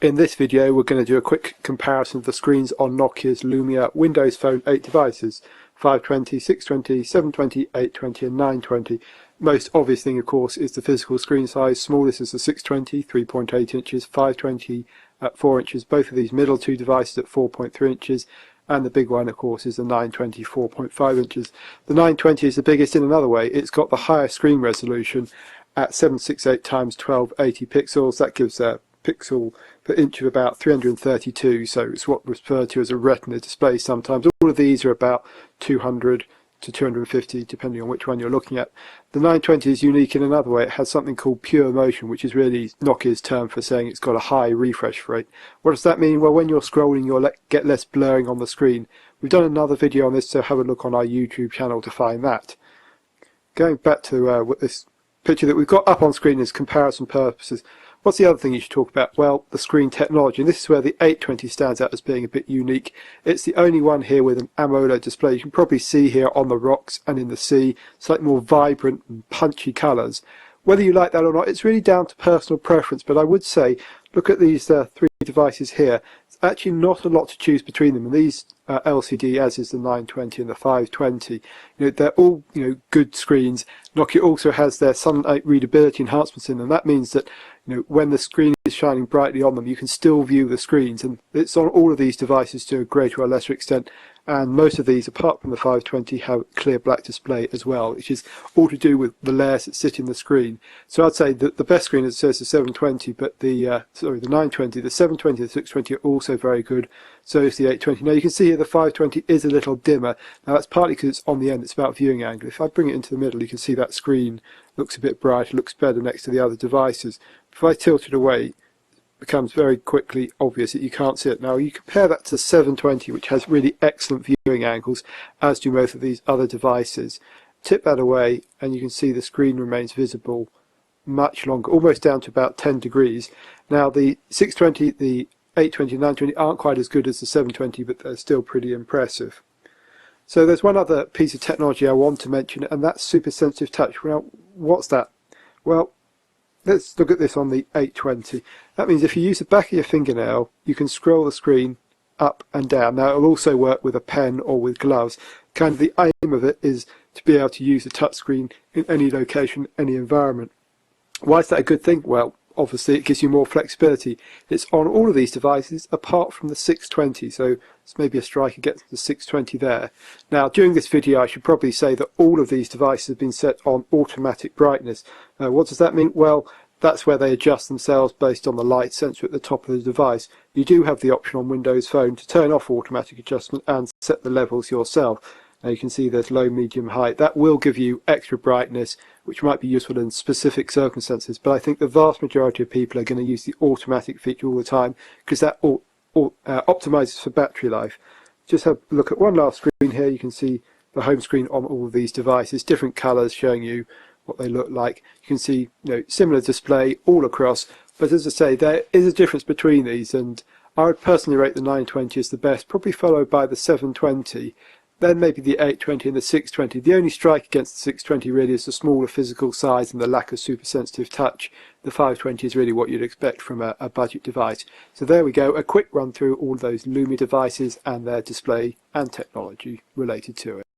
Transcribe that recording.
In this video we're going to do a quick comparison of the screens on Nokia's Lumia Windows Phone 8 devices: 520, 620, 720, 820 and 920. Most obvious thing of course is the physical screen size. Smallest is the 620, 3.8 inches, 520 at 4 inches, both of these middle two devices at 4.3 inches, and the big one of course is the 920, 4.5 inches. The 920 is the biggest in another way. It's got the higher screen resolution at 768 times 1280 pixels. That gives a pixel per inch of about 332, so it's what referred to as a retina display sometimes. All of these are about 200 to 250 depending on which one you're looking at. The 920 is unique in another way. It has something called pure motion, which is really Nokia's term for saying it's got a high refresh rate. What does that mean? Well, when you're scrolling you'll get less blurring on the screen. We've done another video on this, so have a look on our YouTube channel to find that. Going back to what this picture that we've got up on screen is comparison purposes. What's the other thing you should talk about? Well, the screen technology, and this is where the 820 stands out as being a bit unique. It's the only one here with an AMOLED display. You can probably see here on the rocks and in the sea, slightly more vibrant and punchy colours. Whether you like that or not, it's really down to personal preference, but I would say, look at these three devices here. It's actually not a lot to choose between them, and these LCD, as is the 920 and the 520, they're all good screens. Nokia also has their sunlight readability enhancements in them. That means that when the screen is shining brightly on them, you can still view the screens, and it's on all of these devices to a greater or lesser extent. And most of these, apart from the 520, have clear black display as well, which is all to do with the layers that sit in the screen. So I'd say that the best screen, as it says, is the 720, but the 920, the 720, the 620 are also very good. So is the 820. Now you can see here the 520 is a little dimmer. Now that's partly because it's on the end, it's about viewing angle. If I bring it into the middle, you can see that screen looks a bit brighter, looks better next to the other devices. If I tilt it away, it becomes very quickly obvious that you can't see it. Now you compare that to 720, which has really excellent viewing angles, as do most of these other devices. Tip that away and you can see the screen remains visible much longer, almost down to about 10 degrees. Now the 620, the 820 and 920 aren't quite as good as the 720, but they're still pretty impressive. So there's one other piece of technology I want to mention, and that's super sensitive touch. Well, what's that? Well, let's look at this on the 820. That means if you use the back of your fingernail, you can scroll the screen up and down. Now it'll also work with a pen or with gloves. Kind of the aim of it is to be able to use the touchscreen in any location, any environment. Why is that a good thing? Well, obviously it gives you more flexibility. It's on all of these devices apart from the 620, so it's maybe a strike against the 620 there. Now during this video I should probably say that all of these devices have been set on automatic brightness. What does that mean? Well, that's where they adjust themselves based on the light sensor at the top of the device. You do have the option on Windows Phone to turn off automatic adjustment and set the levels yourself. Now you can see there's low, medium, high. That will give you extra brightness, which might be useful in specific circumstances, but I think the vast majority of people are going to use the automatic feature all the time because that optimizes for battery life. Just have a look at one last screen here. You can see the home screen on all of these devices, different colors showing you what they look like. You can see similar display all across, but as I say, there is a difference between these, and I would personally rate the 920 as the best, probably followed by the 720. Then maybe the 820 and the 620. The only strike against the 620 really is the smaller physical size and the lack of super sensitive touch. The 520 is really what you'd expect from a budget device. So there we go, a quick run through all those Lumia devices and their display and technology related to it.